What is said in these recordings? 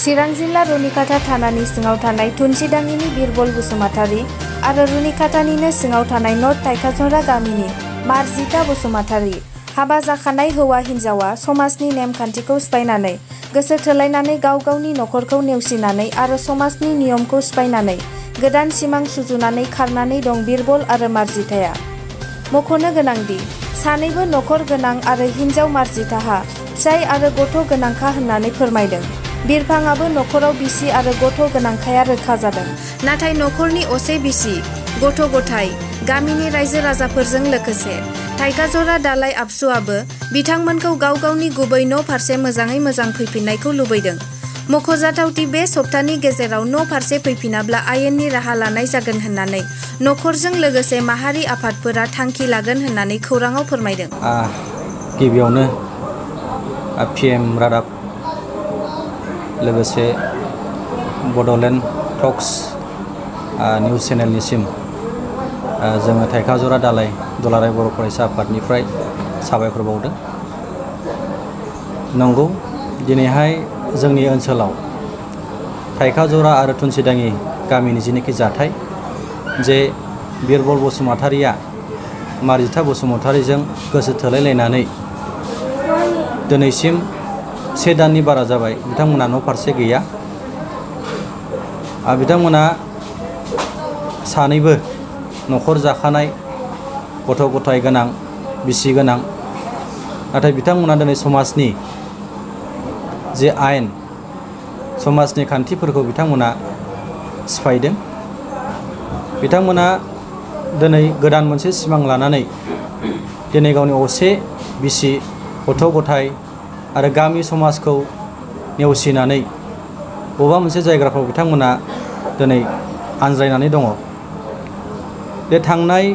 चिरां जिल्ला रुनिकाटा थानानि सिङाव थानाय थुनसिडांगिनि बिरबल बसुमतारी आरो रुनिकाटानिनो सिङाव थानाय नर्थ थाइखाजरा गामिनि मार्जिता बसुमतारी हाबा जाखानाय हौवा हिन्जावा समाजनि नेमखान्थिखौ सिफायनानै गोसो थोलायनानै गाव गावनि नखरखौ नेवसिनानै आरो समाजनि नियमखौ सिफायनानै गोदान सिमां सुजुनानै खारनानै दं बिरबल आरो मार्जिताया। मख'नो गोनांदि सानैबो नखर गोनां आरो हिन्जाव मार्जिताहा फिसाय आरो गथ' गोनांखा होननानै फोरमायदों। बिरफाङाबो नखराव बिसि आरो गथ' गोनांखाया रोखा जादों। नाथाय नखरनि असे बिसि गथ' गथाय गामिनि रायजो राजाफोरजों लोगोसे थाइखाजरा दालाइ आबसुआबो बिथांमोनखौ गाव गावनि गुबै न' फारसे मोजाङै मोजां फैफिननायखौ लुबैदों। मख'जाथावदि बे सप्तानि गेजेराव न' फारसे फैफिनाब्ला आयेननि राहा लानाय जागोन होननानै नखरजों लोगोसे माहारि आफादफोरा थांखि लागोन होननानै खौराङाव फोरमायदों। गिबियावनो PM रादाब लोगोसे बड'लेण्ड टक्स निउस चेनेलनिसिम जोङो थाइखाजरा दालाइ दुलाराय बर' फरायसा आफादनिफ्राय साबायखर बावदों। नंगौ, दिनैहाय जोंनि ओनसोलाव थाइखाजरा आरो थुनसिडांगि गामिनि जिनोखि जाथाय, जे बिरबल बसुमतारीया मार्जिता बसुमतारीजों गोसो थोलायलायनानै दिनैसिम 1 दाननि बारा जाबाय बिथांमोना न' फारसे गैया। बिथांमोना सानैबो नखर जाखानाय, गथ' गथाय गोनां, बिसि गोनां। नाथाय बिथांमोना दिनै समाजनि जे आयेन, समाजनि खान्थिफोरखौ बिथांमोना सिफायदों। बिथांमोना दिनै गोदान मोनसे सिमां लानानै दिनै गावनि असे बिसि, गथ' गथाय आरो गामि समाजखौ नेवसिनानै बबेबा मोनसे जायगाफ्राव बिथांमोना दिनै आनज्रायनानै दङ। बे थांनाय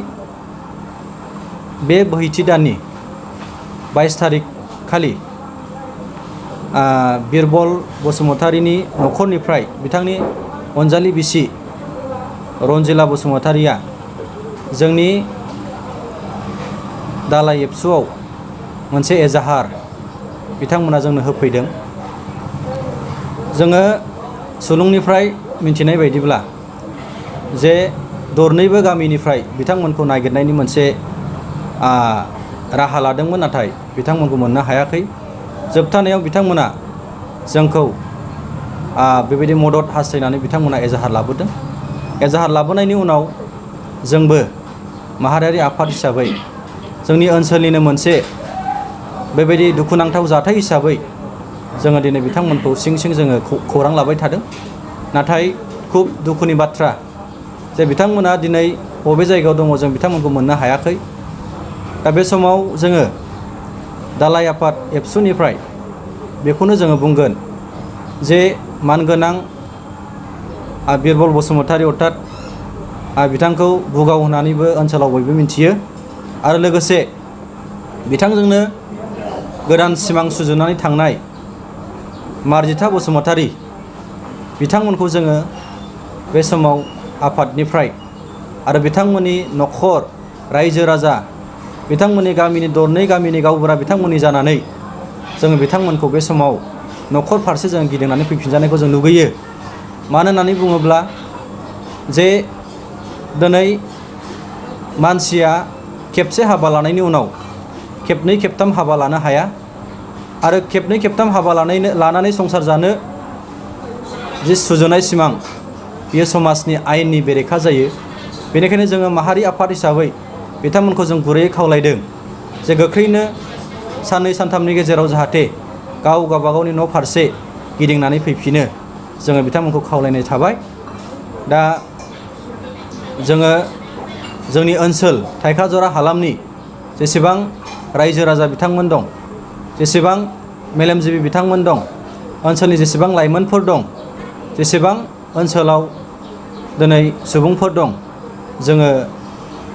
बे बोहैथि दाननि 22 थारिख खालि बिरबल बसुमतारीनि नखरनिफ्राय बिथांनि अनजालि बिसि रन्जिला बसुमतारीया जोंनि दालाइ एबसुआव मोनसे एजाहार बिथांमोना जोंनो होफैदों। जोङो सुलुंनिफ्राय मिथिनाय बायदिब्ला जे दरनैबो गामिनिफ्राय बिथांमोनखौ नागिरनायनि मोनसे राहा लादोंमोन, नाथाय बिथांमोनखौ मोननो हायाखै। जोबथानायाव बिथांमोना जोंखौ बेबायदि मदद हास्थायनानै बिथांमोना एजाहार लाबोदों। एजाहार लाबोनायनि उनाव जोंबो माहारियारि आफाद हिसाबै जोंनि ओनसोलनिनो मोनसे बेबायदि दुखुनांथाव जाथाय हिसाबै जोङो दिनै बिथांमोनखौ सिं सिं जोङो खौरां लाबाय थादों। नाथाय खुब दुखुनि बाथ्रा जे बिथांमोना दिनै बबे जायगायाव दङ जों बिथांमोनखौ मोननो हायाखै। दा बे समाव जोङो दालाइ आफाद एबसुनिफ्राय बेखौनो जोङो बुंगोन जे मानगोनां बिरबल बसुमतारी अर्थात बिथांखौ बुगाव होननानैबो ओनसोलाव बयबो मिथियो, आरो लोगोसे बिथांजोंनो गोदान सिमां सुजुनानै थांनाय मार्जिता बसुमतारी बिथांमोनखौ जोङो बे समाव आफादनिफ्राय आरो बिथांमोननि नखर, रायजो राजा, बिथांमोननि गामिनि दरनै गामिनि गावबुरा बिथांमोननि जानानै जोङो बिथांमोनखौ बे समाव नखर फारसे जों गिदिंनानै फैफिनजानायखौ जों लुगैयो। मानो होननानै बुङोब्ला जे दिनै मानसिया खेबसे हाबा लानायनि उनाव खेबनै खेबथाम हाबा लानो हाया, आरो खेबनै खेबथाम हाबा लानानै संसार जानो जि सुजुनाय सिमां बेयो समाजनि आयेननि बेरेखा जायो। बेनिखायनो जोङो माहारि आफाद हिसाबै बिथांमोनखौ जों गुरैयै खावलायदों जे गोख्रैनो साननै सानथामनि गेजेराव जाहाथे गावबागावनि न' फारसे गिदिंनानै फैफिनो जोङो बिथांमोनखौ खावलायनाय थाबाय। दा जोङो जोंनि ओनसोल थाइखाजरा हालामनि जेसेबां रायजो राजा बिथांमोन दं, जेसेबां मेलेमजिबि बिथांमोन दं, ओनसोलनि जेसेबां लाइमोनफोर दं, जेसेबां ओनसोलाव दिनै सुबुंफोर दं, जोङो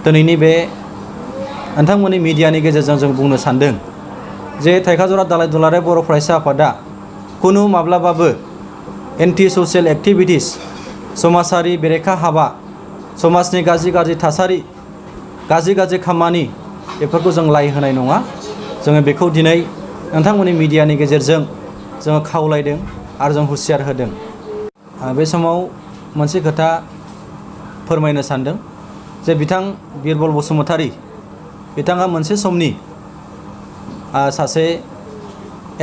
दिनैनि बे नोंथांमोननि मिडियानि गेजेरजों जों बुंनो सानदों जे थाइखाजरा दालाइ दुलाराय बर' फरायसा आफादा खुनु माब्लाबाबो एन्टि ससियेल एक्टिभिटिस, समाजारि बेरेखा हाबा, समाजनि गाज्रि गाज्रि थासारि, गाज्रि गाज्रि खामानि बेफोरखौ जों लाय होनाय नङा। जोङो बेखौ दिनै नोंथांमोननि मिडियानि गेजेरजों जोङो खावलायदों आरो जों हुसियार होदों। बे समाव मोनसे खोथा फोरमायनो सानदों जे बिथां बिरबल बसुमतारी बिथाङा मोनसे समनि सासे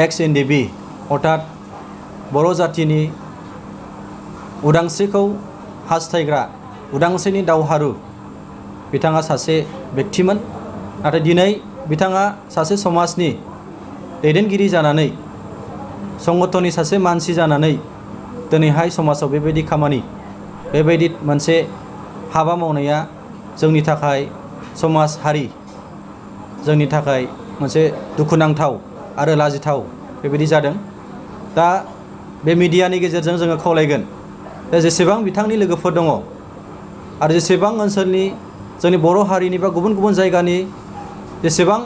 एक्स एनडिबि अर्थात बर' जातिनि उदांस्रिखौ हास्थायग्रा उदांस्रिनि दावहारु बिथाङा सासे व्यक्तिमोन। नाथाय दिनै बिथाङा सासे समाजनि दैदेनगिरि जानानै संगठननि सासे मानसि जानानै दिनैहाय समाजाव बेबायदि खामानि बेबायदि मोनसे हाबा मावनाया जोंनि थाखाय समाज हारि जोंनि थाखाय मोनसे दुखुनांथाव आरो लाजिथाव बेबायदि जादों। दा बे मिडियानि गेजेरजों जोङो खावलायगोन जेसेबां बिथांनि लोगोफोर दङ आरो जेसेबां ओनसोलनि जोंनि बर' हारिनि बा गुबुन गुबुन जायगानि जेसेबां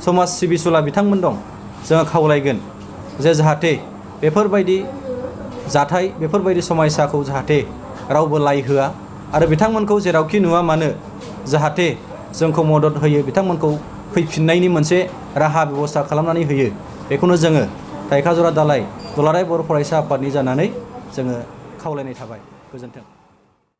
समाज सिबिसुला बिथांमोन दं जोङो खावलायगोन जे जाहाथे बेफोरबायदि जाथाय बेफोरबायदि समयसाखौ जाहाथे रावबो लाय होआ आरो बिथांमोनखौ जेरावखि नुवा मानो जाहाथे जोंखौ मदद होयो बिथांमोनखौ फैफिननायनि मोनसे राहा बेबस्था खालामनानै होयो। बेखौनो जोङो थाइखाजुरा दालाय दुलाराय बर' फरायसा आफादनि जानानै जोङो खावलायनाय थाबाय। गोजोन्थों।